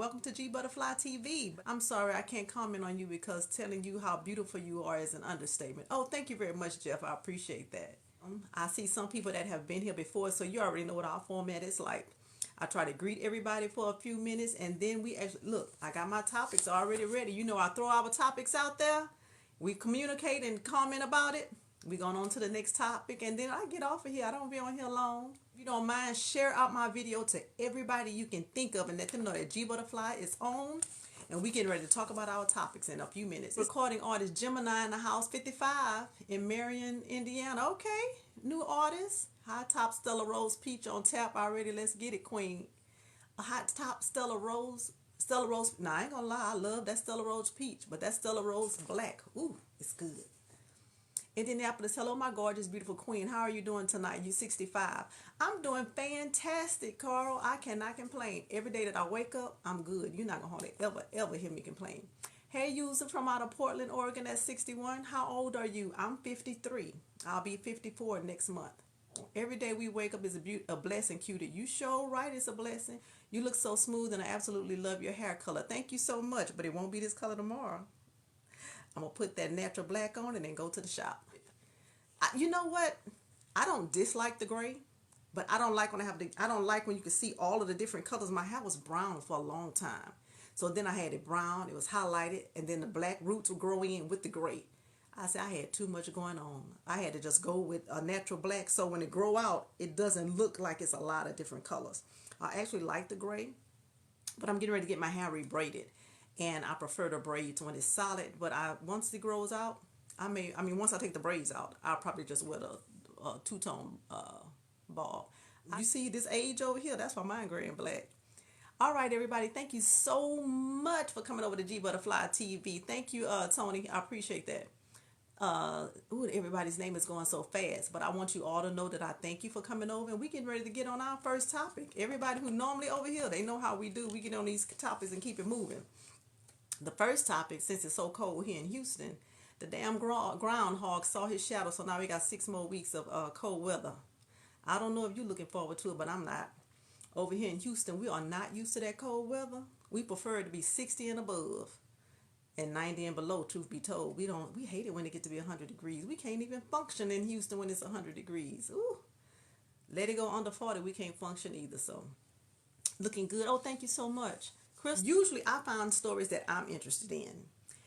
welcome to Gbutterfly TV. I'm sorry I can't comment on you because telling you how beautiful you are is an understatement. Oh, thank you very much, Jeff. I appreciate that. I see some people that have been here before, so you already know what our format is like. I try to greet everybody for a few minutes, and then we actually look. I got my topics already ready. You know, I throw our topics out there. We communicate and comment about it. We going on to the next topic, and then I get off of here. I don't be on here long. If you don't mind, share out my video to everybody you can think of, and let them know that G Butterfly is on. And we getting ready to talk about our topics in a few minutes. Recording artist Gemini in the house, 55 in Marion, Indiana. Okay, new artist. High top Stella Rose Peach on tap already. Let's get it, Queen. A hot top Stella Rose. Stella Rose. Nah, I ain't gonna lie. I love that Stella Rose Peach, but that Stella Rose Black. Ooh, it's good. Indianapolis, hello, my gorgeous, beautiful queen. How are you doing tonight? You 65. I'm doing fantastic, Carl. I cannot complain. Every day that I wake up, I'm good. You're not going to ever hear me complain. Hey, user from out of Portland, Oregon at 61. How old are you? I'm 53. I'll be 54 next month. Every day we wake up is a blessing, cutie. You sure right, it's a blessing. You look so smooth, and I absolutely love your hair color. Thank you so much, but it won't be this color tomorrow. I'm going to put that natural black on and then go to the shop. You know what? I don't dislike the gray, but I don't like when I don't like when you can see all of the different colors. My hair was brown for a long time. So then I had it brown, it was highlighted, and then the black roots would grow in with the gray. I said I had too much going on. I had to just go with a natural black so when it grow out, it doesn't look like it's a lot of different colors. I actually like the gray, but I'm getting ready to get my hair rebraided. And I prefer the braids when it's solid, but once it grows out, once I take the braids out, I'll probably just wear a two-tone ball. You see this age over here? That's why mine gray and black. All right, everybody. Thank you so much for coming over to G Butterfly TV. Thank you, Tony. I appreciate that. Everybody's name is going so fast, but I want you all to know that I thank you for coming over, and we getting ready to get on our first topic. Everybody who normally over here, they know how we do. We get on these topics and keep it moving. The first topic, since it's so cold here in Houston, the damn groundhog saw his shadow, so now we got 6 more weeks of cold weather. I don't know if you're looking forward to it, but I'm not. Over here in Houston, we are not used to that cold weather. We prefer it to be 60 and above and 90 and below, truth be told. We hate it when it gets to be 100 degrees. We can't even function in Houston when it's 100 degrees. Ooh. Let it go under 40, we can't function either, so looking good. Oh, thank you so much. Chris, usually I find stories that I'm interested in.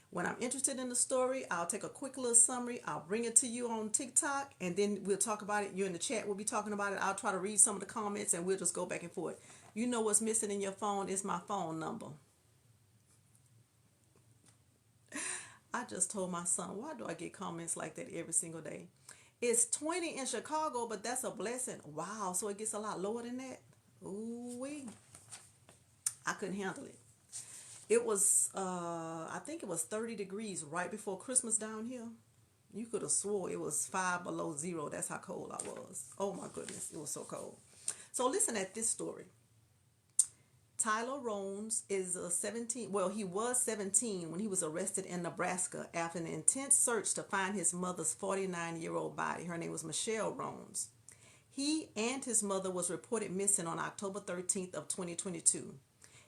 When I'm interested in the story, I'll take a quick little summary. I'll bring it to you on TikTok, and then we'll talk about it. You in the chat, we'll be talking about it. I'll try to read some of the comments, and we'll just go back and forth. You know what's missing in your phone is my phone number. I just told my son, why do I get comments like that every single day? It's 20 in Chicago, but that's a blessing. Wow, so it gets a lot lower than that? Ooh-wee. I couldn't handle it. It was, I think it was 30 degrees right before Christmas down here. You could have swore it was 5 below zero. That's how cold I was. Oh my goodness, it was so cold. So listen at this story. Tyler Rones is 17. Well, he was 17 when he was arrested in Nebraska after an intense search to find his mother's 49-year-old body. Her name was Michelle Rones. He and his mother was reported missing on October 13th of 2022.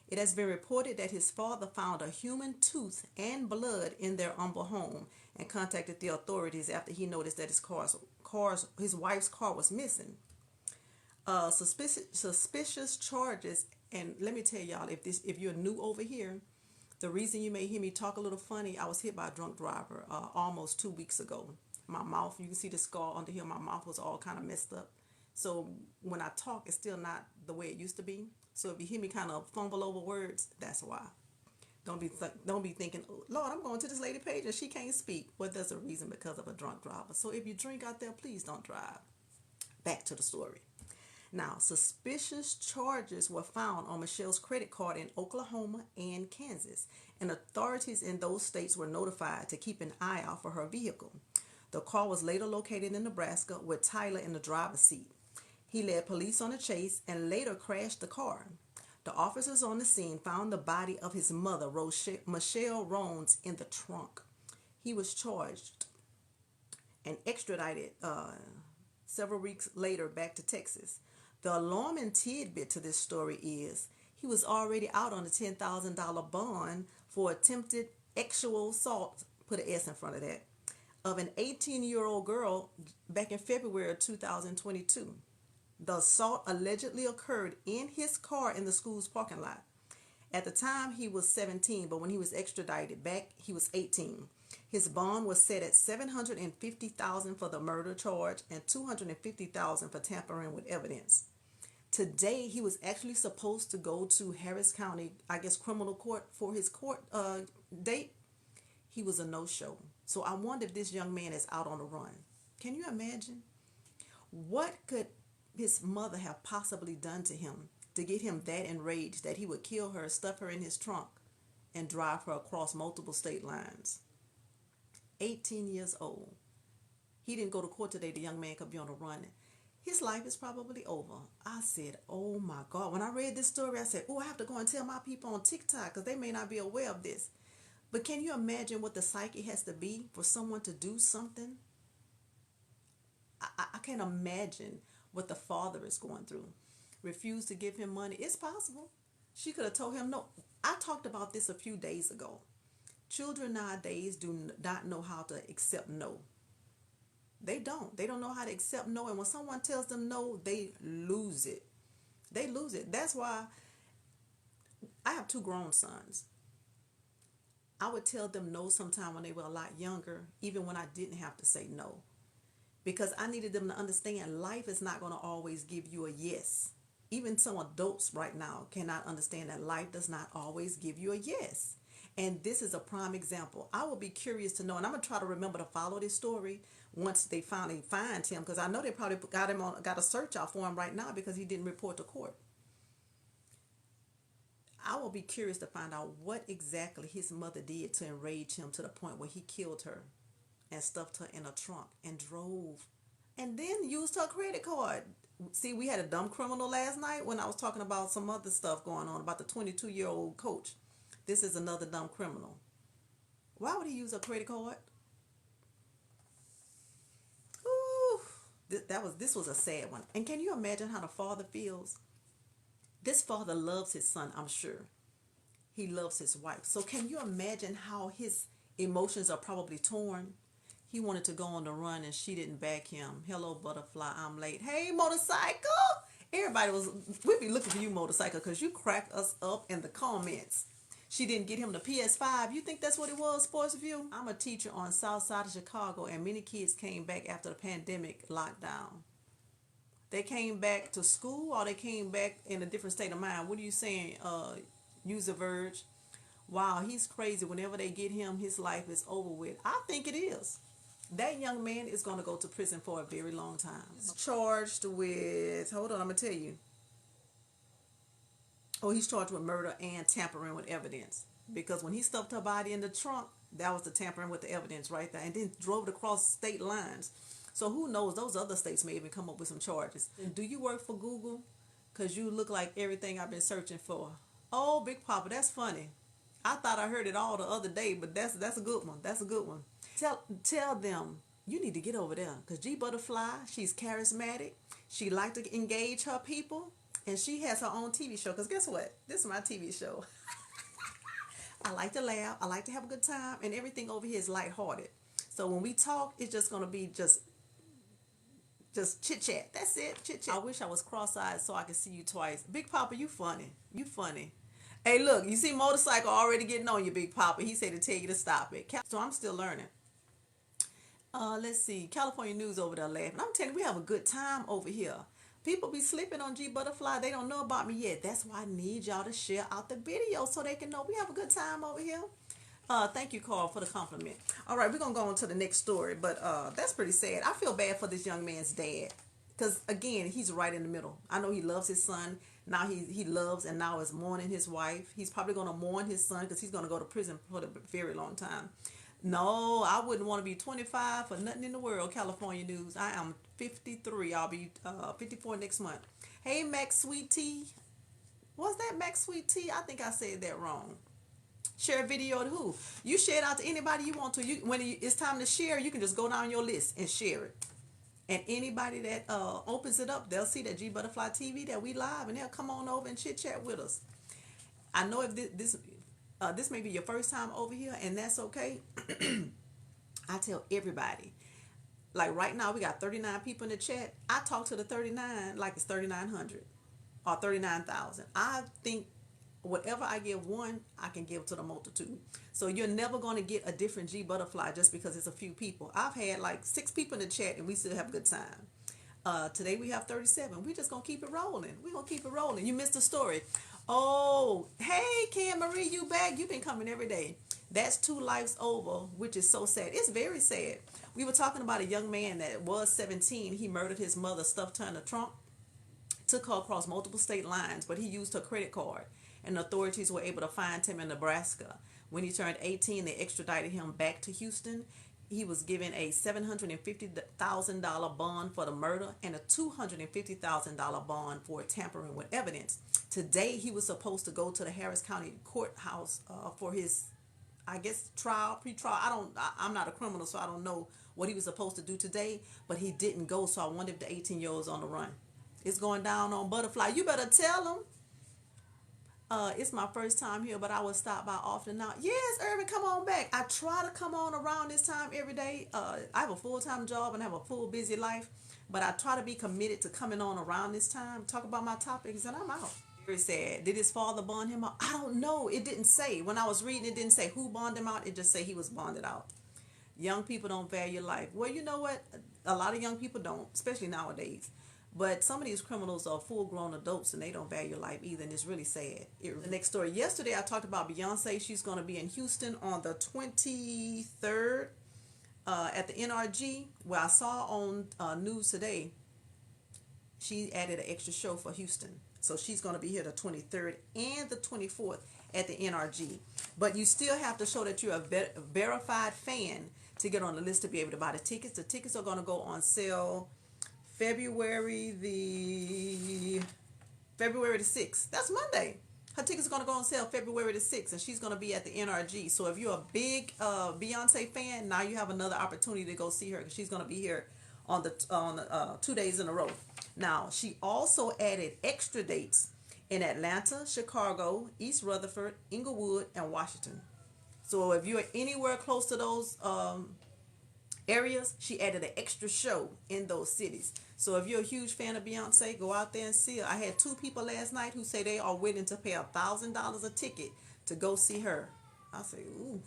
It has been reported that his father found a human tooth and blood in their humble home and contacted the authorities after he noticed that his wife's car was missing. Suspicious charges, and let me tell y'all, if you're new over here, the reason you may hear me talk a little funny, I was hit by a drunk driver almost 2 weeks ago. My mouth, you can see the scar under here. My mouth was all kind of messed up. So when I talk, it's still not the way it used to be. So if you hear me kind of fumble over words, that's why. Don't be thinking, oh, Lord, I'm going to this lady page and she can't speak. Well, there's a reason, because of a drunk driver. So if you drink out there, please don't drive. Back to the story. Now, suspicious charges were found on Michelle's credit card in Oklahoma and Kansas, and authorities in those states were notified to keep an eye out for her vehicle. The car was later located in Nebraska with Tyler in the driver's seat. He led police on a chase and later crashed the car. The officers on the scene found the body of his mother, Michelle Rones, in the trunk. He was charged and extradited several weeks later back to Texas. The alarming tidbit to this story is He was already out on a $10,000 bond for attempted sexual assault, put an S in front of that, of an 18-year-old girl back in February of 2022. The assault allegedly occurred in his car in the school's parking lot. At the time, he was 17, but when he was extradited back, he was 18. His bond was set at $750,000 for the murder charge and $250,000 for tampering with evidence. Today, he was actually supposed to go to Harris County, I guess, criminal court for his court date. He was a no-show. So I wonder if this young man is out on the run. Can you imagine? What could his mother have possibly done to him to get him that enraged that he would kill her, stuff her in his trunk, and drive her across multiple state lines? 18 years old. He didn't go to court today. The young man could be on the run. His life is probably over. I said, oh my God. When I read this story, I said, oh, I have to go and tell my people on TikTok because they may not be aware of this. But can you imagine what the psyche has to be for someone to do something? I can't imagine what the father is going through. Refused to give him money. It's possible. She could have told him no. I talked about this a few days ago. Children nowadays do not know how to accept no. They don't. They don't know how to accept no. And when someone tells them no, they lose it. They lose it. That's why I have two grown sons. I would tell them no sometime when they were a lot younger, even when I didn't have to say no. Because I needed them to understand life is not going to always give you a yes. Even some adults right now cannot understand that life does not always give you a yes. And this is a prime example. I will be curious to know, and I'm going to try to remember to follow this story once they finally find him, because I know they probably got a search out for him right now because he didn't report to court. I will be curious to find out what exactly his mother did to enrage him to the point where he killed her and stuffed her in a trunk and drove and then used her credit card. See, we had a dumb criminal last night when I was talking about some other stuff going on about the 22-year-old coach. This is another dumb criminal. Why would he use a credit card? Ooh, this was a sad one. And can you imagine how the father feels? This father loves his son, I'm sure. He loves his wife. So can you imagine how his emotions are probably torn? He wanted to go on the run and she didn't back him. Hello, Butterfly, I'm late. Hey, motorcycle. We'd be looking for you, motorcycle, because you crack us up in the comments. She didn't get him the PS5. You think that's what it was, Sports View? I'm a teacher on South Side of Chicago, and many kids came back after the pandemic lockdown. They came back to school or they came back in a different state of mind. What are you saying, User Verge? Wow, he's crazy. Whenever they get him, his life is over with. I think it is. That young man is going to go to prison for a very long time. He's charged with, hold on, I'm going to tell you. Oh, he's charged with murder and tampering with evidence. Because when he stuffed her body in the trunk, that was the tampering with the evidence right there. And then drove it across state lines. So who knows, those other states may even come up with some charges. And do you work for Google? Because you look like everything I've been searching for. Oh, Big Papa, that's funny. I thought I heard it all the other day, but that's a good one. That's a good one. Tell them you need to get over there. Because Gbutterfly, she's charismatic. She likes to engage her people. And she has her own TV show. Because guess what? This is my TV show. I like to laugh. I like to have a good time. And everything over here is lighthearted. So when we talk, it's just going to be just chit-chat. That's it. Chit-chat. I wish I was cross-eyed so I could see you twice. Big Papa, you funny. You funny. Hey, look. You see Motorcycle already getting on you, Big Papa. He said to tell you to stop it. So I'm still learning. Let's see. California News over there laughing. I'm telling you, we have a good time over here. People be sleeping on Gbutterfly. They don't know about me yet. That's why I need y'all to share out the video so they can know we have a good time over here. Thank you, Carl, for the compliment. All right, we're going to go on to the next story. But that's pretty sad. I feel bad for this young man's dad. Because, again, he's right in the middle. I know he loves his son. Now he loves and now is mourning his wife. He's probably going to mourn his son because he's going to go to prison for a very long time. No, I wouldn't want to be 25 for nothing in the world, California News. I am 53. I'll be 54 next month. Hey, Max Sweet Tea. Was that Max Sweet Tea? I think I said that wrong. Share a video to who? You share it out to anybody you want to. When it's time to share, you can just go down your list and share it. And anybody that opens it up, they'll see that Gbutterfly TV, that we live, and they'll come on over and chit-chat with us. I know if this may be your first time over here, and that's okay. I tell everybody, like right now, we got 39 people in the chat. I talk to the 39 like it's 3,900 or 39,000. I think whatever I give one, I can give to the multitude. So you're never going to get a different G butterfly just because it's a few people. I've had like 6 people in the chat and we still have a good time. Today we have 37. We just gonna keep it rolling. We gonna keep it rolling. You missed a story. Oh, hey, Cam Marie, you back? You've been coming every day. That's 2 lives over, which is so sad. It's very sad. We were talking about a young man that was 17. He murdered his mother, stuffed her in a trunk, took her across multiple state lines, but he used her credit card, and authorities were able to find him in Nebraska. When he turned 18, they extradited him back to Houston. He was given a $750,000 bond for the murder and a $250,000 bond for tampering with evidence. Today, he was supposed to go to the Harris County courthouse for his, I guess, trial, pre-trial. I'm not a criminal, so I don't know what he was supposed to do today, but he didn't go. So I wonder if the 18-year-old's on the run. It's going down on Gbutterfly. You better tell him. It's my first time here, but I will stop by often now. Yes, Irvin, come on back. I try to come on around this time every day. I have a full-time job and I have a full busy life, but I try to be committed to coming on around this time, talk about my topics, and I'm out. Very sad. Did his father bond him out? I don't know. It didn't say. When I was reading, it didn't say who bonded him out. It just said he was bonded out. Young people don't value life. Well, you know what? A lot of young people don't, especially nowadays. But some of these criminals are full-grown adults and they don't value life either, and it's really sad. The next story. Yesterday, I talked about Beyonce. She's going to be in Houston on the 23rd at the NRG. Well, I saw on news today, she added an extra show for Houston. So she's going to be here the 23rd and the 24th at the NRG. But you still have to show that you're a verified fan to get on the list to be able to buy the tickets. The tickets are going to go on sale February the 6th. That's Monday. Her tickets are going to go on sale February the 6th, and she's going to be at the NRG. So if you're a big Beyonce fan, now you have another opportunity to go see her because she's going to be here on the 2 days in a row. Now, she also added extra dates in Atlanta, Chicago, East Rutherford, Inglewood, and Washington. So if you're anywhere close to those areas, she added an extra show in those cities. So if you're a huge fan of Beyonce, go out there and see her. I had 2 people last night who say they are willing to pay $1,000 a ticket to go see her. I say, ooh,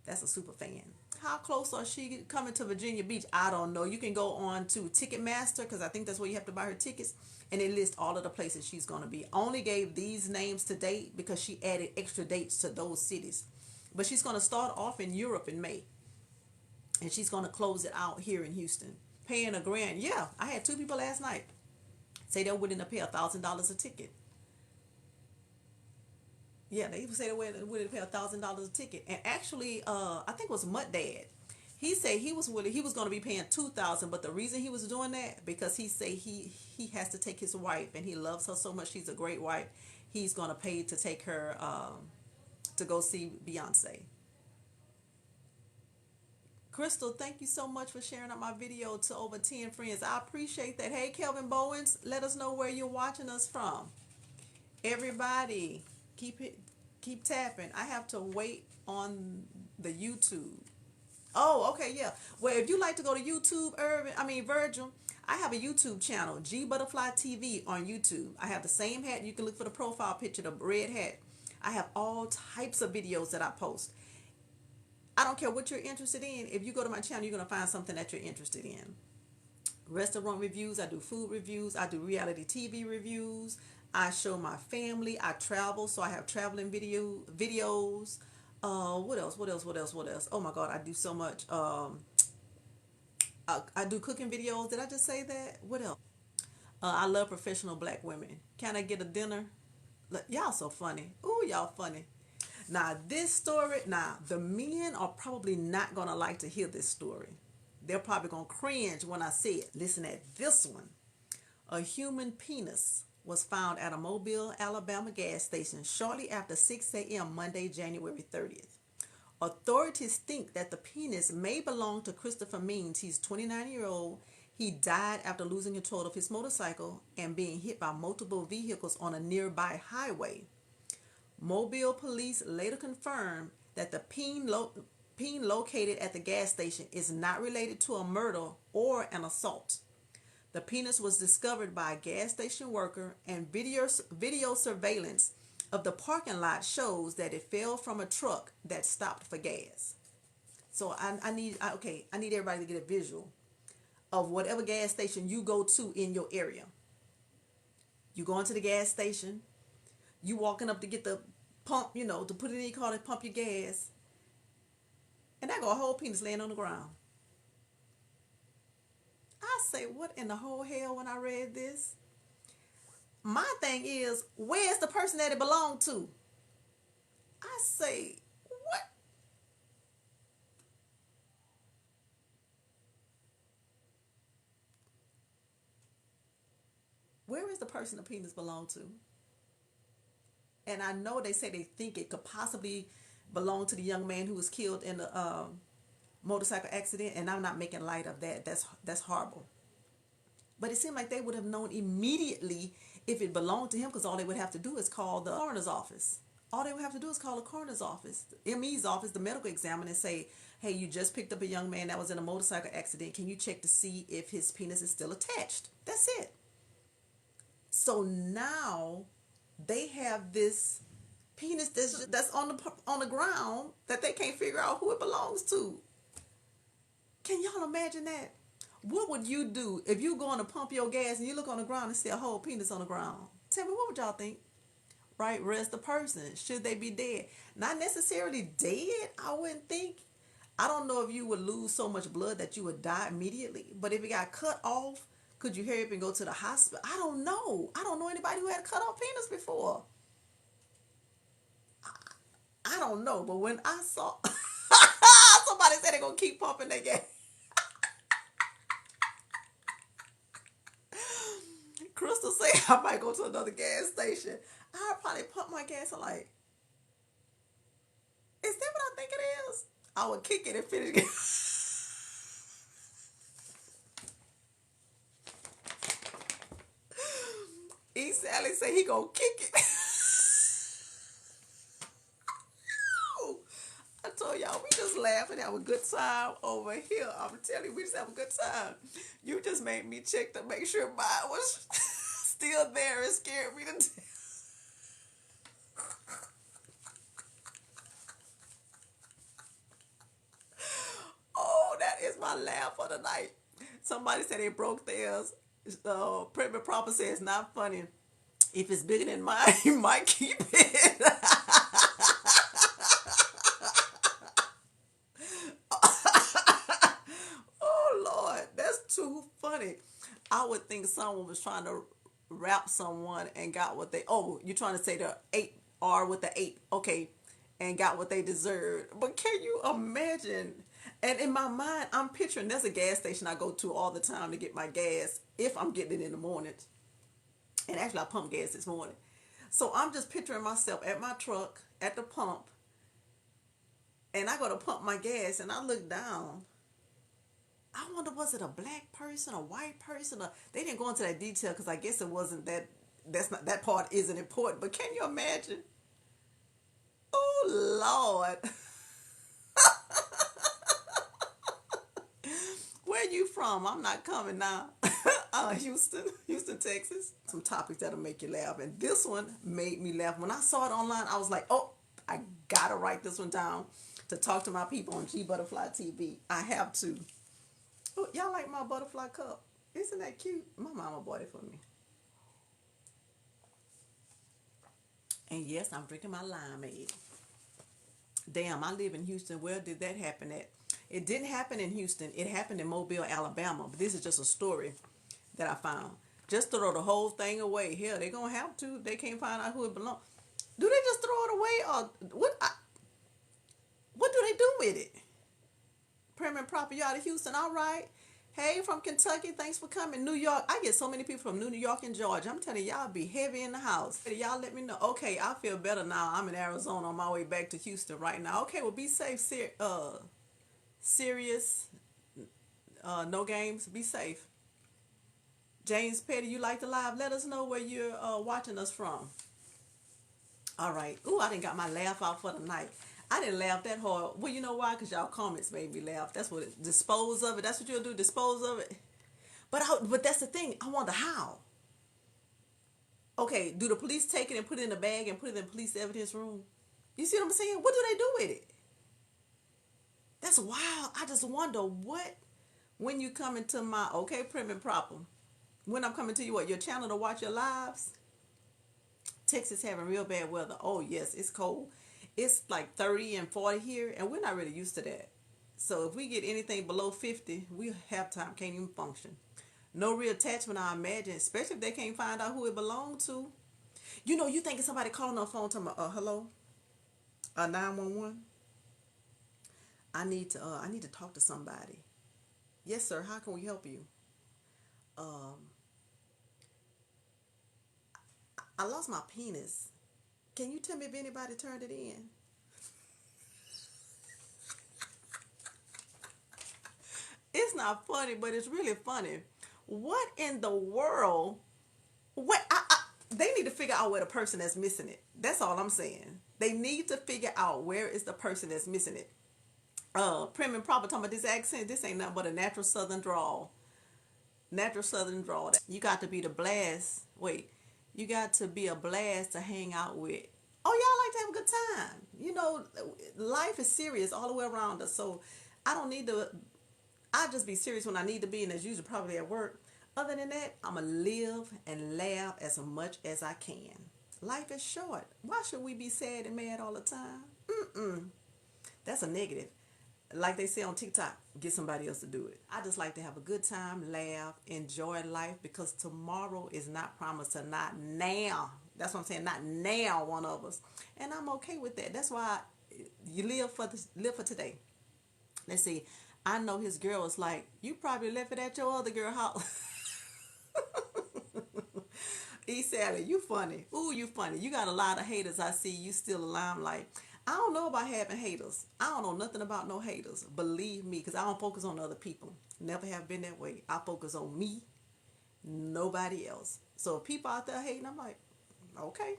that's a super fan. How close are she coming to Virginia Beach? I don't know. You can go on to Ticketmaster because I think that's where you have to buy her tickets, and it lists all of the places she's going to be. Only gave these names to date because she added extra dates to those cities. But she's going to start off in Europe in May, and she's going to close it out here in Houston. Paying $1,000. Yeah, I had 2 people last night say they're willing to pay $1,000 a ticket. Yeah, they even say they're willing to pay $1,000 a ticket. And actually, I think it was Mutt Dad. He said he was willing. He was going to be paying $2,000, but the reason he was doing that because he say he has to take his wife, and he loves her so much. She's a great wife. He's going to pay to take her to go see Beyonce. Crystal, thank you so much for sharing out my video to over 10 friends. I appreciate that. Hey, Kelvin Bowens, let us know where you're watching us from. Everybody, keep tapping. I have to wait on the YouTube. Oh, okay, yeah. Well, if you like to go to YouTube, Virgil, I have a YouTube channel, Gbutterfly TV on YouTube. I have the same hat. You can look for the profile picture, the red hat. I have all types of videos that I post. I don't care what you're interested in. If you go to my channel, you're going to find something that you're interested in. Restaurant reviews. I do food reviews. I do reality TV reviews. I show my family. I travel, so I have traveling videos. What else? Oh my God, I do so much. I do cooking videos. Did I just say that? What else? I love professional black women. Can I get a dinner? Look, y'all so funny. Ooh, y'all funny. Now, this story, the men are probably not going to like to hear this story. They're probably going to cringe when I say it. Listen at this one. A human penis was found at a Mobile, Alabama gas station shortly after 6 a.m. Monday, January 30th. Authorities think that the penis may belong to Christopher Means. He's 29-year-old. He died after losing control of his motorcycle and being hit by multiple vehicles on a nearby highway. Mobile police later confirmed that the peen located at the gas station is not related to a murder or an assault. The penis was discovered by a gas station worker, and video surveillance of the parking lot shows that it fell from a truck that stopped for gas. So I need everybody to get a visual of whatever gas station you go to in your area. You go into the gas station, you walking up to get the pump, to put it in your car to pump your gas, and that go a whole penis laying on the ground. I say, what in the whole hell when I read this? My thing is, where's the person that it belonged to? I say, what? Where is the person the penis belonged to? And I know they say they think it could possibly belong to the young man who was killed in the motorcycle accident, and I'm not making light of that. That's horrible. But it seemed like they would have known immediately if it belonged to him, because all they would have to do is call the coroner's office. All they would have to do is call the coroner's office, the ME's office, the medical examiner, and say, hey, you just picked up a young man that was in a motorcycle accident. Can you check to see if his penis is still attached? That's it. So now they have this penis that's on the ground that they can't figure out who it belongs to. Can y'all imagine that? What would you do if you going to pump your gas and you look on the ground and see a whole penis on the ground? Tell me, what would y'all think? Right? Where's the person? Should they be dead? Not necessarily dead, I wouldn't think. I don't know if you would lose so much blood that you would die immediately. But if it got cut off, could you hurry up and go to the hospital? I don't know. I don't know anybody who had a cut off penis before. I don't know. But when I saw somebody said they're going to keep pumping their gas. Crystal said I might go to another gas station. I'll probably pump my gas. I'm like, is that what I think it is? I would kick it and finish it. E. Sally said he gonna kick it. I told y'all, we just laugh and have a good time over here. I'm telling you, we just have a good time. You just made me check to make sure mine was still there. It scared me to death. Oh, that is my laugh for the night. Somebody said they broke theirs. Private Proper says it's not funny. If it's bigger than mine, you might keep it. Oh, Lord, that's too funny. I would think someone was trying to rap someone and got what they... Oh, you're trying to say the ape R with the ape. Okay. And got what they deserved. But can you imagine? And in my mind, I'm picturing there's a gas station I go to all the time to get my gas if I'm getting it in the morning. And actually, I pumped gas this morning. So I'm just picturing myself at my truck, at the pump, and I go to pump my gas, and I look down. I wonder, was it a black person, a white person? They didn't go into that detail because I guess it wasn't that. That part isn't important. But can you imagine? Oh, Lord. Where you from? I'm not coming now. Houston, Texas. Some topics that'll make you laugh. And this one made me laugh. When I saw it online, I was like, oh, I gotta write this one down to talk to my people on Gbutterfly TV. I have to. Oh, y'all like my butterfly cup? Isn't that cute? My mama bought it for me. And yes, I'm drinking my limeade. Damn, I live in Houston. Where did that happen at? It didn't happen in Houston. It happened in Mobile, Alabama. But this is just a story that I found. Just throw the whole thing away. Hell, they're going to have to. They can't find out who it belongs. Do they just throw it away? Or what do they do with it? Prim and proper. You out of Houston? All right. Hey, from Kentucky, thanks for coming. New York, I get so many people from New York and Georgia. I'm telling y'all, be heavy in the house. Y'all let me know. Okay, I feel better now. I'm in Arizona on my way back to Houston right now. Okay, well, be safe. Serious. No games. Be safe. James Petty, you like the live? Let us know where you're watching us from. All right. Ooh, I didn't got my laugh out for the night. I didn't laugh that hard. Well, you know why? Because y'all comments made me laugh. That's what it, dispose of it. That's what you'll do, dispose of it. But that's the thing. I wonder how. Okay, do the police take it and put it in a bag and put it in the police evidence room? You see what I'm saying? What do they do with it? That's wild. I just wonder what when you come into my okay prim and proper. When I'm coming to you, what your channel to watch your lives? Texas having real bad weather. Oh yes, it's cold. It's like 30 and 40 here, and we're not really used to that. So if we get anything below 50, we half time can't even function. No reattachment, I imagine, especially if they can't find out who it belonged to. You know, you thinking somebody calling on the phone talking about, hello, 911. I need to talk to somebody. Yes, sir. How can we help you? Um, I lost my penis. Can you tell me if anybody turned it in? It's not funny, but it's really funny. What in the world? What they need to figure out where the person that's missing it. That's all I'm saying. They need to figure out where is the person that's missing it. Prim and proper talking about this accent. This ain't nothing but a natural southern drawl. Natural southern drawl. You got to be the blast. Wait, you got to be a blast to hang out with. Oh, y'all like to have a good time. You know, life is serious all the way around us. So I don't need to. I just be serious when I need to be, and as usual, probably at work. Other than that, I'ma live and laugh as much as I can. Life is short. Why should we be sad and mad all the time? That's a negative. Like they say on TikTok, get somebody else to do it. I just like to have a good time, laugh, enjoy life because tomorrow is not promised to not now. That's what I'm saying, not now, one of us. And I'm okay with that. That's why you live for today. Let's see. I know his girl was like, you probably left it at your other girl house. E. Sally, you funny. Ooh, you funny. You got a lot of haters. I see you still alive. Like, I don't know about having haters. I don't know nothing about no haters. Believe me, because I don't focus on other people. Never have been that way. I focus on me, nobody else. So if people out there hating, I'm like, okay.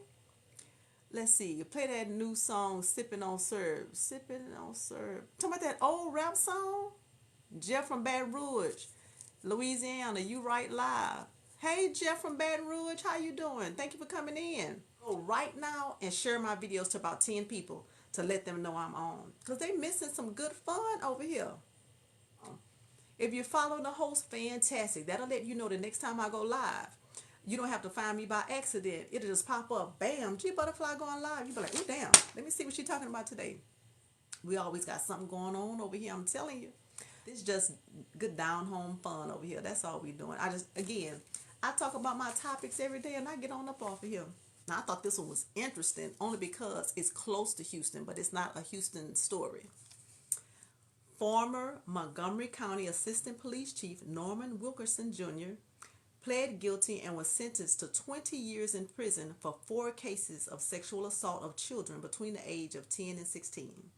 Let's see. You play that new song, Sipping on Syrup. Sipping on Syrup. Talking about that old rap song? Jeff from Baton Rouge, Louisiana, you right live. Hey Jeff from Baton Rouge, how you doing? Thank you for coming in. Go right now and share my videos to about 10 people to let them know I'm on. Because they missing some good fun over here. If you follow the host, fantastic. That'll let you know the next time I go live. You don't have to find me by accident. It'll just pop up. Bam, Gbutterfly going live. You be like, oh damn, let me see what she's talking about today. We always got something going on over here, I'm telling you. This is just good down home fun over here. That's all we doing. I talk about my topics every day and I get on up off of here. Now, I thought this one was interesting only because it's close to Houston, but it's not a Houston story. Former Montgomery County Assistant Police Chief Norman Wilkerson Jr. pled guilty and was sentenced to 20 years in prison for 4 cases of sexual assault of children between the age of 10 and 16.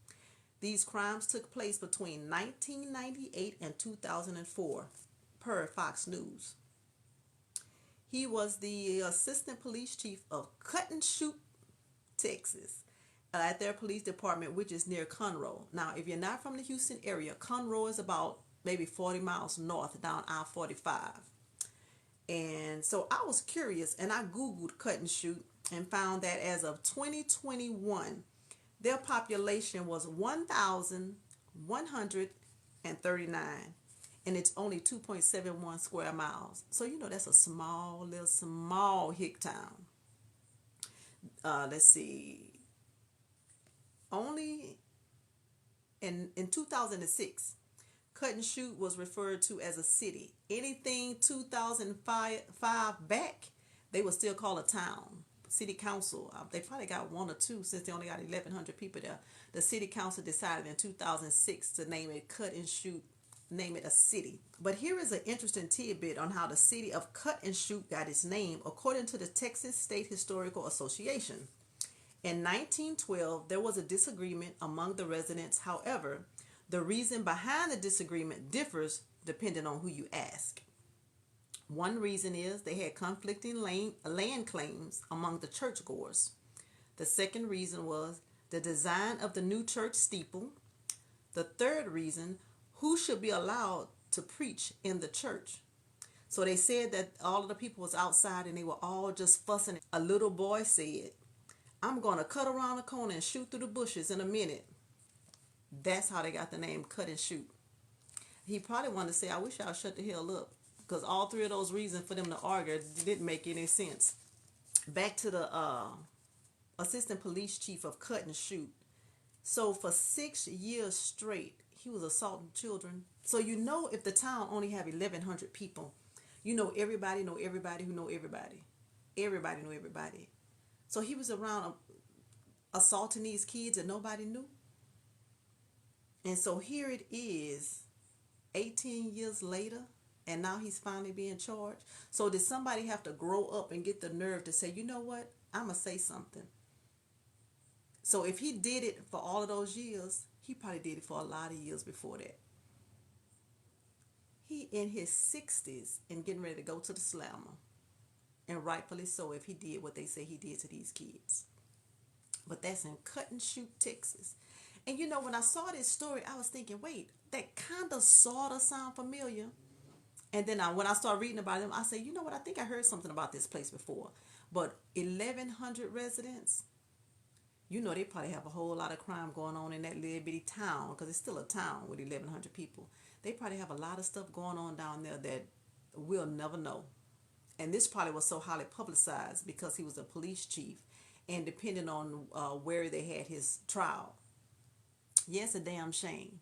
These crimes took place between 1998 and 2004, per Fox News. He was the assistant police chief of Cut and Shoot, Texas, at their police department, which is near Conroe. Now, if you're not from the Houston area, Conroe is about maybe 40 miles north down I-45. And so I was curious, and I Googled Cut and Shoot and found that as of 2021, their population was 1,139, and it's only 2.71 square miles. So, you know, that's a small hick town. Let's see. Only in 2006, Cut and Shoot was referred to as a city. Anything 2005 back, they would still call a town. City council, they probably got 1 or 2 since they only got 1,100 people there. The city council decided in 2006 to name it Cut and Shoot, name it a city. But here is an interesting tidbit on how the city of Cut and Shoot got its name according to the Texas State Historical Association. In 1912, there was a disagreement among the residents. However, the reason behind the disagreement differs depending on who you ask. One reason is they had conflicting land claims among the churchgoers. The second reason was the design of the new church steeple. The third reason, who should be allowed to preach in the church. So they said that all of the people was outside and they were all just fussing. A little boy said, I'm going to cut around the corner and shoot through the bushes in a minute. That's how they got the name Cut and Shoot. He probably wanted to say, I wish y'all shut the hell up. Because all three of those reasons for them to argue didn't make any sense. Back to the assistant police chief of Cut and Shoot. So for 6 years straight, he was assaulting children. So you know if the town only have 1,100 people, you know everybody who know everybody. Everybody know everybody. So he was around assaulting these kids and nobody knew. And so here it is, 18 years later, and now he's finally being charged. So did somebody have to grow up and get the nerve to say, you know what, I'm going to say something? So if he did it for all of those years, he probably did it for a lot of years before that. He in his 60s and getting ready to go to the slammer. And rightfully so if he did what they say he did to these kids. But that's in Cut and Shoot, Texas. And you know, when I saw this story, I was thinking, wait, that kind of sort of sound familiar. And then when I started reading about them, I said, you know what, I think I heard something about this place before. But 1,100 residents, you know, they probably have a whole lot of crime going on in that little bitty town, because it's still a town with 1,100 people. They probably have a lot of stuff going on down there that we'll never know. And this probably was so highly publicized because he was a police chief, and depending on where they had his trial. Yes, a damn shame.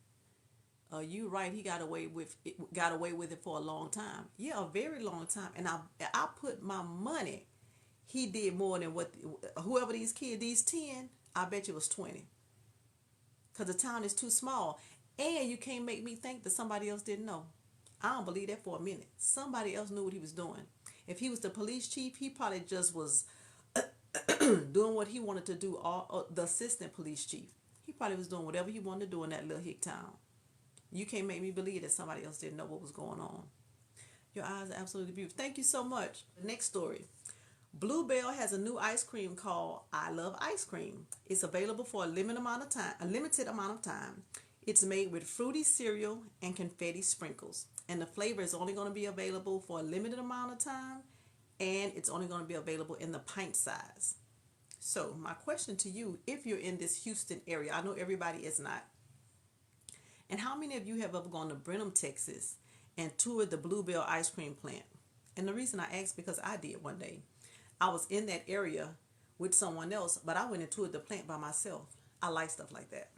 You right, he got away with it for a long time. Yeah, a very long time. And I put my money, he did more than what whoever these kids, these 10, I bet you it was 20. Because the town is too small. And you can't make me think that somebody else didn't know. I don't believe that for a minute. Somebody else knew what he was doing. If he was the police chief, he probably just was doing what he wanted to do. The assistant police chief, he probably was doing whatever he wanted to do in that little hick town. You can't make me believe that somebody else didn't know what was going on. Your eyes are absolutely beautiful. Thank you so much. The next story. Bluebell has a new ice cream called I Love Ice Cream. It's available for a limited amount of time. It's made with fruity cereal and confetti sprinkles. And the flavor is only going to be available for a limited amount of time. And it's only going to be available in the pint size. So my question to you, if you're in this Houston area, I know everybody is not. And how many of you have ever gone to Brenham, Texas and toured the Bluebell ice cream plant? And the reason I asked, because I did one day. I was in that area with someone else, but I went and toured the plant by myself. I like stuff like that.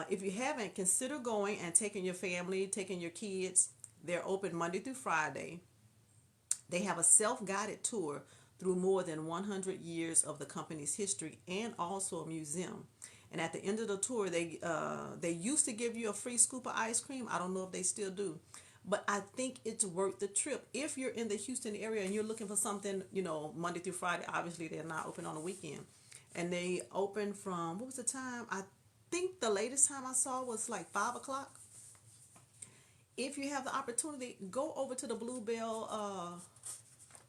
If you haven't, consider going and taking your family, taking your kids. They're open Monday through Friday. They have a self-guided tour through more than 100 years of the company's history and also a museum. And at the end of the tour, they used to give you a free scoop of ice cream. I don't know if they still do. But I think it's worth the trip. If you're in the Houston area and you're looking for something, you know, Monday through Friday, obviously they're not open on the weekend. And they open from, what was the time? I think the latest time I saw was like 5 o'clock. If you have the opportunity, go over to the Bluebell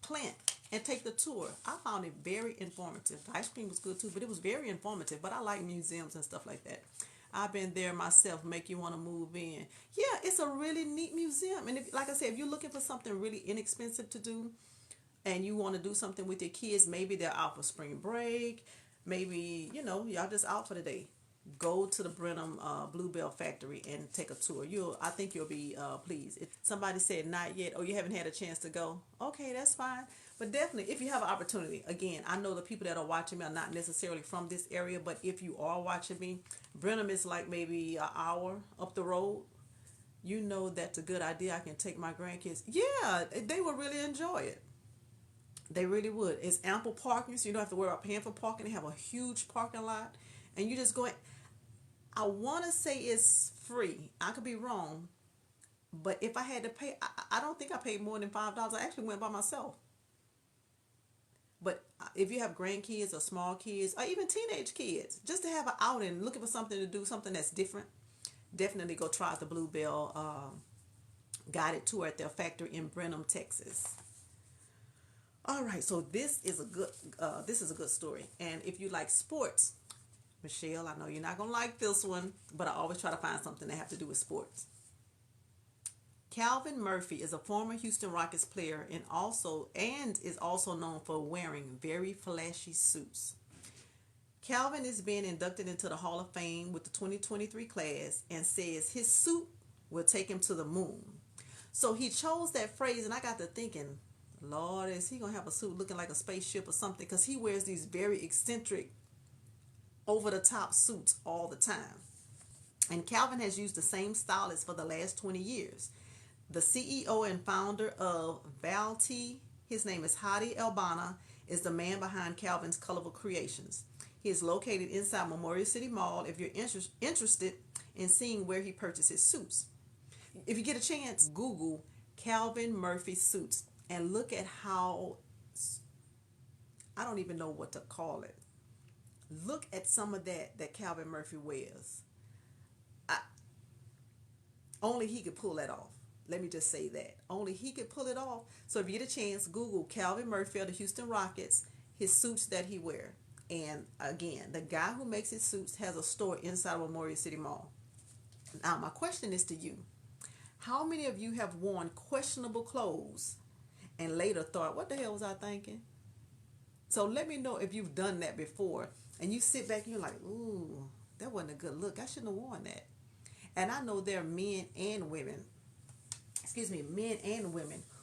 plant and take the tour. I found it very informative. The ice cream was good too, but it was very informative. But I like museums and stuff like that. I've been there myself, make you want to move in. Yeah, it's a really neat museum. And if, like I said, if you're looking for something really inexpensive to do and you want to do something with your kids, maybe they're out for spring break, maybe, you know, y'all just out for the day. Go to the Brenham Bluebell factory and take a tour. I think you'll be pleased. If somebody said not yet, or you haven't had a chance to go, okay, that's fine. But definitely, if you have an opportunity, again, I know the people that are watching me are not necessarily from this area, but if you are watching me, Brenham is like maybe an hour up the road. You know that's a good idea. I can take my grandkids. Yeah, they would really enjoy it. They really would. It's ample parking, so you don't have to worry about paying for parking. They have a huge parking lot, and you just go in. I want to say it's free. I could be wrong, but if I had to pay, I don't think I paid more than $5. I actually went by myself. But if you have grandkids or small kids or even teenage kids, just to have an outing, looking for something to do, something that's different, definitely go try out the Bluebell guided tour at their factory in Brenham, Texas. All right, so this is a good story. And if you like sports, Michelle, I know you're not gonna like this one, but I always try to find something that have to do with sports. Calvin Murphy is a former Houston Rockets player and is also known for wearing very flashy suits. Calvin is being inducted into the Hall of Fame with the 2023 class and says his suit will take him to the moon. So he chose that phrase, and I got to thinking, Lord, is he going to have a suit looking like a spaceship or something? Because he wears these very eccentric, over the top suits all the time. And Calvin has used the same stylist for the last 20 years. The CEO and founder of Valti, his name is Hadi Elbana, is the man behind Calvin's colorful creations. He is located inside Memorial City Mall if you're interested in seeing where he purchases suits. If you get a chance, Google Calvin Murphy suits and look at how, I don't even know what to call it. Look at some of that Calvin Murphy wears. Only he could pull that off. Let me just say that. Only he could pull it off. So if you get a chance, Google Calvin Murphy of the Houston Rockets, his suits that he wears. And again, the guy who makes his suits has a store inside Memorial City Mall. Now, my question is to you. How many of you have worn questionable clothes and later thought, what the hell was I thinking? So let me know if you've done that before. And you sit back and you're like, ooh, that wasn't a good look. I shouldn't have worn that. And I know there are men and women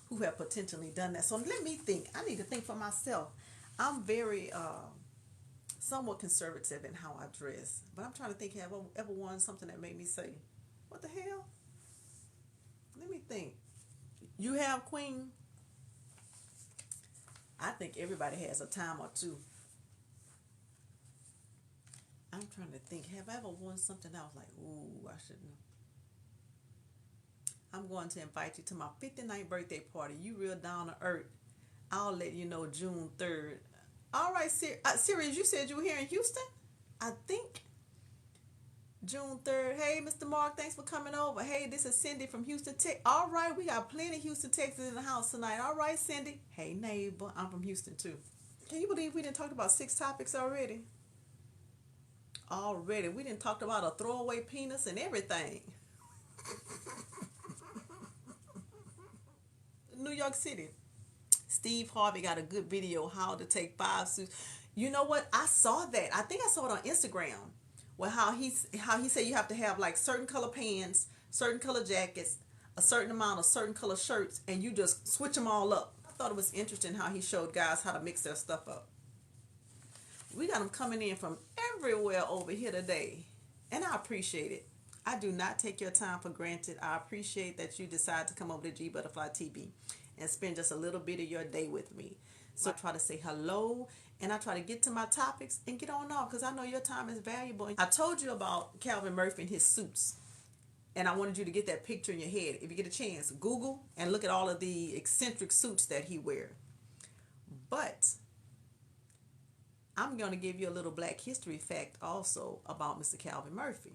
who have potentially done that. So let me think. I need to think for myself. I'm very somewhat conservative in how I dress. But I'm trying to think, have I ever worn something that made me say, what the hell? Let me think. You have, Queen? I think everybody has a time or two. I'm trying to think. Have I ever worn something I was like, ooh, I shouldn't have. I'm going to invite you to my 59th birthday party. You real down to earth. I'll let you know June 3rd. All right, Sirius, you said you were here in Houston? I think June 3rd. Hey, Mr. Mark, thanks for coming over. Hey, this is Cindy from Houston, Texas. All right, we got plenty of Houston, Texas in the house tonight. All right, Cindy. Hey, neighbor, I'm from Houston, too. Can you believe we didn't talk about 6 topics already? We didn't talk about a throwaway penis and everything. New York City. Steve Harvey got a good video how to take 5 suits. You know what? I saw that. I think I saw it on Instagram. Well, how he said you have to have like certain color pants, certain color jackets, a certain amount of certain color shirts, and you just switch them all up. I thought it was interesting how he showed guys how to mix their stuff up. We got them coming in from everywhere over here today, and I appreciate it. I do not take your time for granted. I appreciate that you decide to come over to Gbutterfly TV and spend just a little bit of your day with me. So I try to say hello, and I try to get to my topics and get on off because I know your time is valuable. I told you about Calvin Murphy and his suits, and I wanted you to get that picture in your head. If you get a chance, Google and look at all of the eccentric suits that he wears. But I'm going to give you a little Black history fact also about Mr. Calvin Murphy.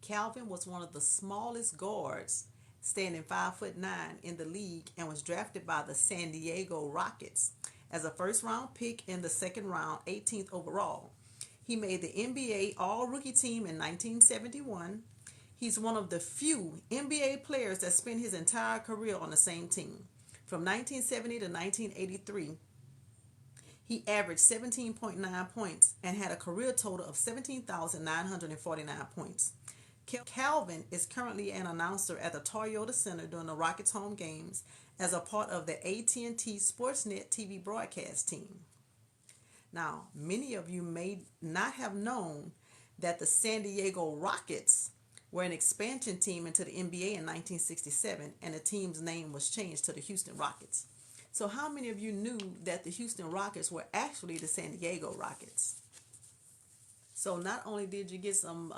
Calvin was one of the smallest guards, standing 5'9" in the league, and was drafted by the San Diego Rockets as a first-round pick in the second round, 18th overall. He made the NBA All-Rookie team in 1971. He's one of the few NBA players that spent his entire career on the same team. From 1970 to 1983, he averaged 17.9 points and had a career total of 17,949 points. Calvin is currently an announcer at the Toyota Center during the Rockets home games as a part of the AT&T Sportsnet TV broadcast team. Now, many of you may not have known that the San Diego Rockets were an expansion team into the NBA in 1967, and the team's name was changed to the Houston Rockets. So how many of you knew that the Houston Rockets were actually the San Diego Rockets? So not only did you get some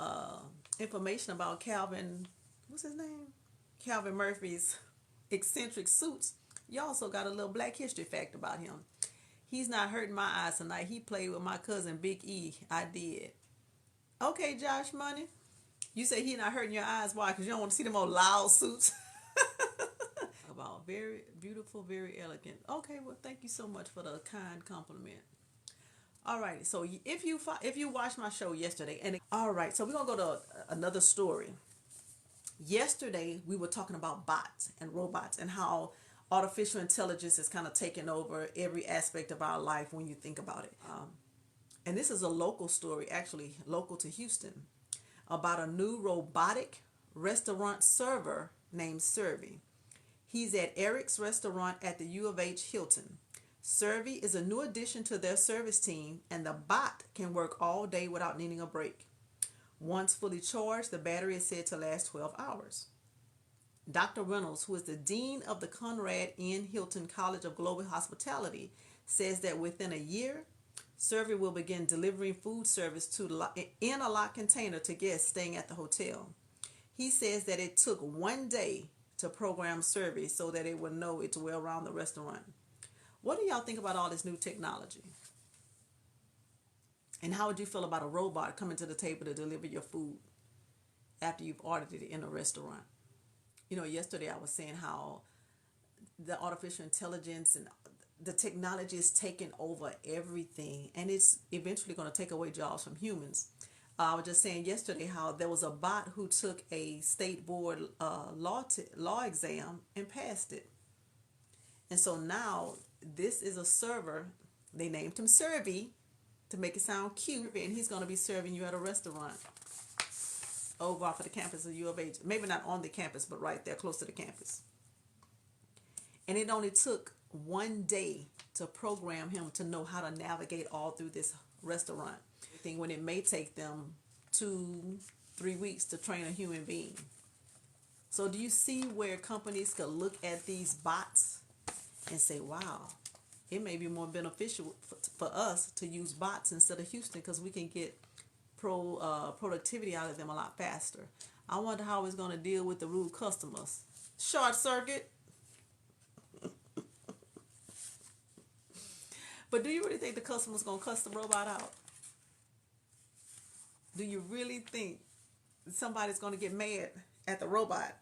information about Calvin, what's his name? Calvin Murphy's eccentric suits, you also got a little Black history fact about him. He's not hurting my eyes tonight. He played with my cousin Big E. I did. Okay, Josh Money. You say he not hurting your eyes. Why? Because you don't want to see them old loud suits. About very beautiful, very elegant. Okay, well, thank you so much for the kind compliment. All right, so if you watched my show yesterday, and all right, so we're gonna go to another story. Yesterday we were talking about bots and robots and how artificial intelligence is kind of taking over every aspect of our life when you think about it. And this is a local story, actually local to Houston, about a new robotic restaurant server named Servy. He's at Eric's restaurant at the U of H Hilton. Servy is a new addition to their service team, and the bot can work all day without needing a break. Once fully charged, the battery is said to last 12 hours. Dr. Reynolds, who is the dean of the Conrad N. Hilton College of Global Hospitality, says that within a year, Servy will begin delivering food service in a locked container to guests staying at the hotel. He says that it took one day to program Servy so that it would know its way around the restaurant. What do y'all think about all this new technology? And how would you feel about a robot coming to the table to deliver your food after you've ordered it in a restaurant? You know, yesterday I was saying how the artificial intelligence and the technology is taking over everything, and it's eventually going to take away jobs from humans. I was just saying yesterday how there was a bot who took a state board law exam and passed it. And so now this is a server. They named him Servy to make it sound cute, and he's going to be serving you at a restaurant over off of the campus of U of H. Maybe not on the campus, but right there close to the campus. And it only took one day to program him to know how to navigate all through this restaurant. Thing when it may take them 2-3 weeks to train a human being. So do you see where companies could look at these bots and say, wow, it may be more beneficial for us to use bots instead of Houston because we can get productivity out of them a lot faster. I wonder how it's going to deal with the rude customers. Short circuit. But do you really think the customer's going to cuss the robot out? Do you really think somebody's going to get mad at the robot?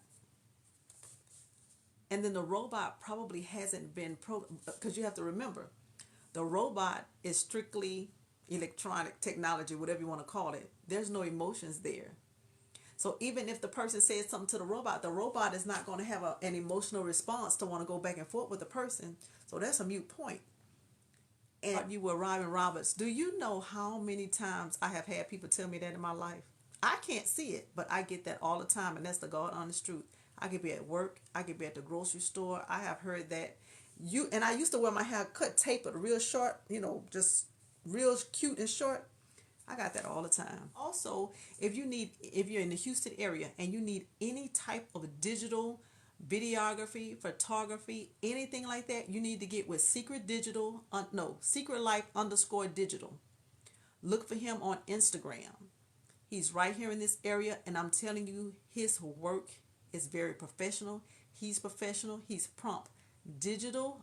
And then the robot probably hasn't been because you have to remember, the robot is strictly electronic technology, whatever you want to call it. There's no emotions there. So even if the person says something to the robot is not going to have an emotional response to want to go back and forth with the person. So that's a moot point. And you were Robin Roberts. Do you know how many times I have had people tell me that in my life? I can't see it, but I get that all the time, and that's the God honest truth. I could be at work. I could be at the grocery store. I have heard that. And I used to wear my hair cut tapered real short, just real cute and short. I got that all the time. Also, if you're in the Houston area and you need any type of digital videography, photography, anything like that, you need to get with Secret Life_digital. Look for him on Instagram. He's right here in this area, and I'm telling you, his work is very professional. He's professional. He's prompt. Digital,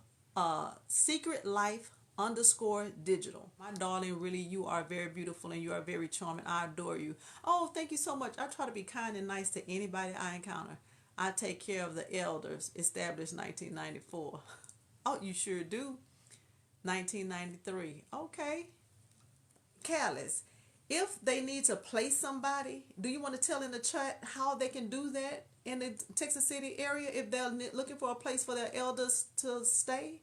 Secret Life_digital. My darling, really, you are very beautiful and you are very charming. I adore you. Oh, thank you so much. I try to be kind and nice to anybody I encounter. I take care of the elders, established 1994. Oh, you sure do. 1993. Okay. Callis. If they need to place somebody, do you want to tell in the chat how they can do that in the Texas City area if they're looking for a place for their elders to stay?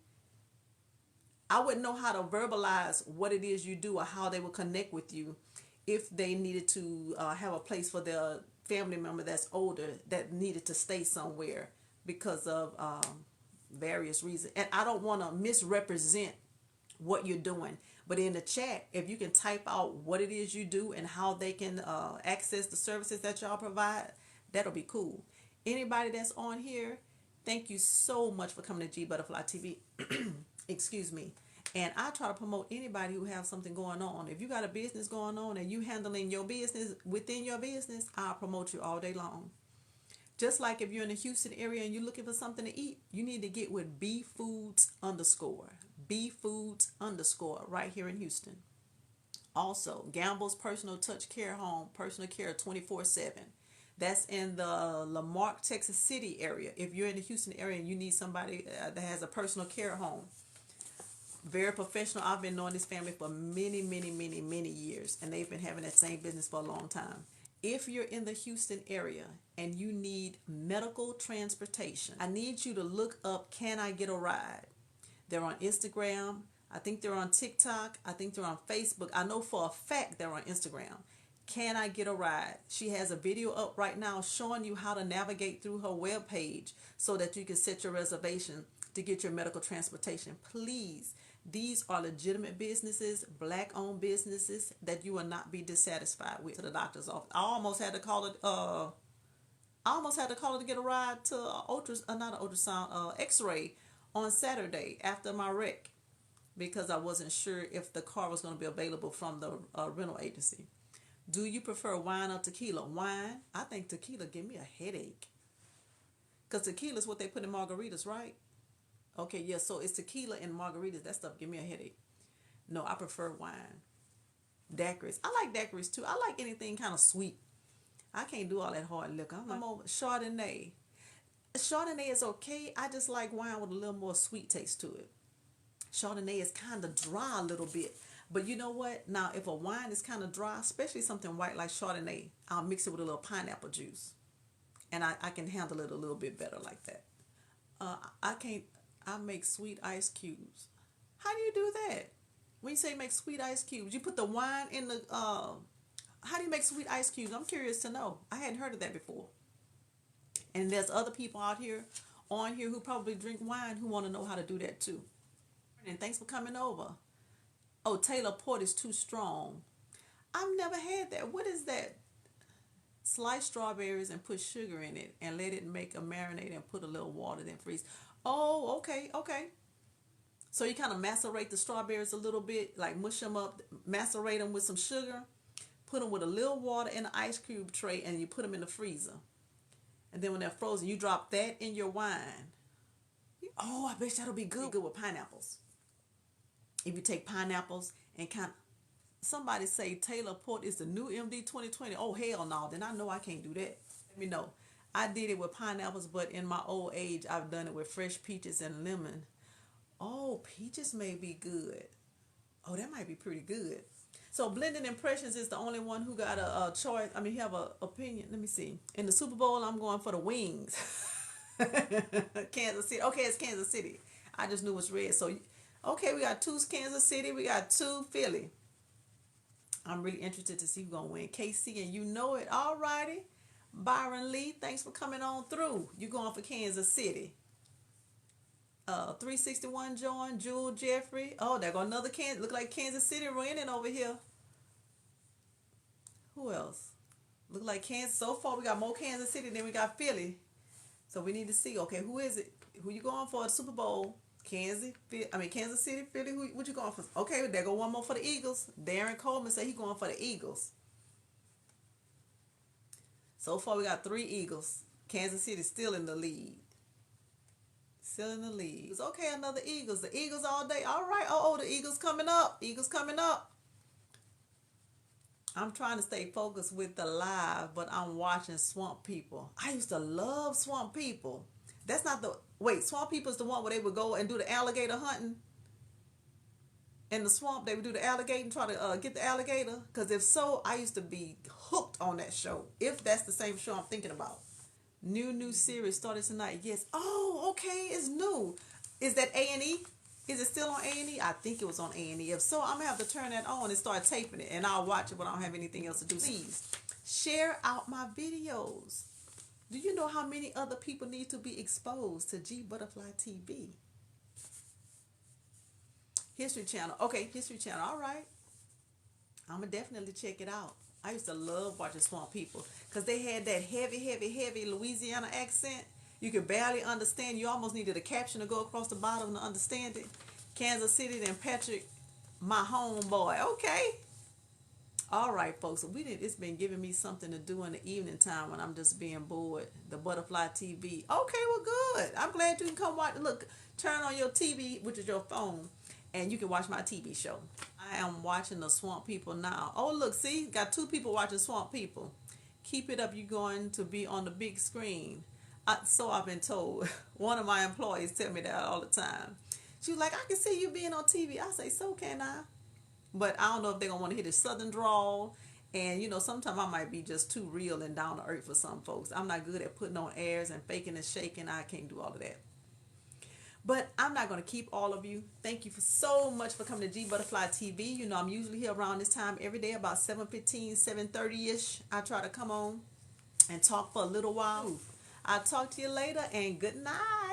I wouldn't know how to verbalize what it is you do or how they will connect with you if they needed to have a place for their family member that's older that needed to stay somewhere because of various reasons. And I don't want to misrepresent what you're doing, but in the chat, if you can type out what it is you do and how they can access the services that y'all provide, that'll be cool. Anybody that's on here, thank you so much for coming to Gbutterfly TV. Excuse me. And I try to promote anybody who have something going on. If you got a business going on and you handling your business within your business, I'll promote you all day long. Just like if you're in the Houston area and you're looking for something to eat, you need to get with BFoods_. BFoods_ right here in Houston. Also, Gamble's Personal Touch Care Home, personal care 24/7. That's in the Lamarck, Texas City area. If you're in the Houston area and you need somebody that has a personal care home, very professional. I've been knowing this family for many, many, many, many years, and they've been having that same business for a long time. If you're in the Houston area and you need medical transportation, I need you to look up Can I Get a Ride? They're on Instagram. I think they're on TikTok. I think they're on Facebook. I know for a fact they're on Instagram. Can I Get a Ride? She has a video up right now showing you how to navigate through her webpage so that you can set your reservation to get your medical transportation. Please, these are legitimate businesses, black-owned businesses that you will not be dissatisfied with. To the doctor's office, I almost had to call it. I almost had to call it to get a ride to not an ultrasound, X-ray on Saturday after my wreck because I wasn't sure if the car was going to be available from the rental agency. Do you prefer wine or tequila? Wine. I think tequila give me a headache because tequila is what they put in margaritas, right? Okay, yeah, so it's tequila and margaritas. That stuff give me a headache. No, I prefer wine. Daiquiris. I like daiquiris too. I like anything kind of sweet. I can't do all that hard liquor. I'm over Chardonnay. Chardonnay is okay. I just like wine with a little more sweet taste to it. Chardonnay is kind of dry a little bit. But you know what? Now, if a wine is kind of dry, especially something white like Chardonnay, I'll mix it with a little pineapple juice. And I can handle it a little bit better like that. I can't. I make sweet ice cubes. How do you do that? When you say make sweet ice cubes, you put the wine in the. How do you make sweet ice cubes? I'm curious to know. I hadn't heard of that before. And there's other people out here, on here, who probably drink wine who want to know how to do that too. And thanks for coming over. Oh, Taylor Port is too strong. I've never had that. What is that? Slice strawberries and put sugar in it and let it make a marinade and put a little water, then freeze. Oh, okay, okay. So you kind of macerate the strawberries a little bit, like mush them up, macerate them with some sugar, put them with a little water in an ice cube tray, and you put them in the freezer. And then when they're frozen, you drop that in your wine. Oh, I bet that'll be good with pineapples. If you take pineapples and somebody say Taylor Port is the new MD 2020. Oh, hell no. Then I know I can't do that. Let me know. I did it with pineapples, but in my old age, I've done it with fresh peaches and lemon. Oh, peaches may be good. Oh, that might be pretty good. So Blended Impressions is the only one who got a choice. I mean, he have an opinion. Let me see. In the Super Bowl, I'm going for the Wings. Kansas City. Okay, it's Kansas City. I just knew it was red. So, okay, we got 2 Kansas City. We got 2 Philly. I'm really interested to see who's going to win. KC, and you know it. All righty. Byron Lee, thanks for coming on through. You going for Kansas City. 361 John, Jewel Jeffrey. Oh, there go another Kansas. Look like Kansas City winning over here. Who else? Look like Kansas. So far, we got more Kansas City than we got Philly. So we need to see. Okay, who is it? Who you going for the Super Bowl? Kansas City, Philly. What you going for? Okay, there go one more for the Eagles. Darren Coleman said he going for the Eagles. So far, we got 3 Eagles. Kansas City still in the lead. Still in the lead. It's okay, another Eagles. The Eagles all day. All right. Oh, the Eagles coming up. Eagles coming up. I'm trying to stay focused with the live, but I'm watching Swamp People. I used to love Swamp People. That's not the... Wait, Swamp People is the one where they would go and do the alligator hunting? In the swamp, they would do the alligator and try to get the alligator? Because if so, I used to be hooked on that show. If that's the same show I'm thinking about. New series started tonight. Yes. Oh, okay. It's new. Is that A&E? Is it still on A&E? I think it was on A&E. If so, I'm going to have to turn that on and start taping it. And I'll watch it when I don't have anything else to do. Please, share out my videos. Do you know how many other people need to be exposed to Gbutterfly TV? History Channel. Okay, History Channel. All right. I'm going to definitely check it out. I used to love watching Swamp People because they had that heavy Louisiana accent. You could barely understand. You almost needed a caption to go across the bottom to understand it. Kansas City, then Patrick, my homeboy. Okay. All right, folks. It's been giving me something to do in the evening time when I'm just being bored. The Butterfly TV. Okay, well, good. I'm glad you can come watch. Look, turn on your TV, which is your phone, and you can watch my TV show. I am watching the Swamp People now. Oh, look, see? Got 2 people watching Swamp People. Keep it up, you're going to be on the big screen. So I've been told. One of my employees tell me that all the time. She was like, I can see you being on TV. I say, so can I? But I don't know if they're gonna want to hit a southern drawl. And sometimes I might be just too real and down to earth for some folks. I'm not good at putting on airs and faking and shaking. I can't do all of that. But I'm not going to keep all of you. Thank you for so much for coming to Gbutterfly TV. I'm usually here around this time every day, about 7:15, 7:30ish. I try to come on and talk for a little while. I'll talk to you later, and good night.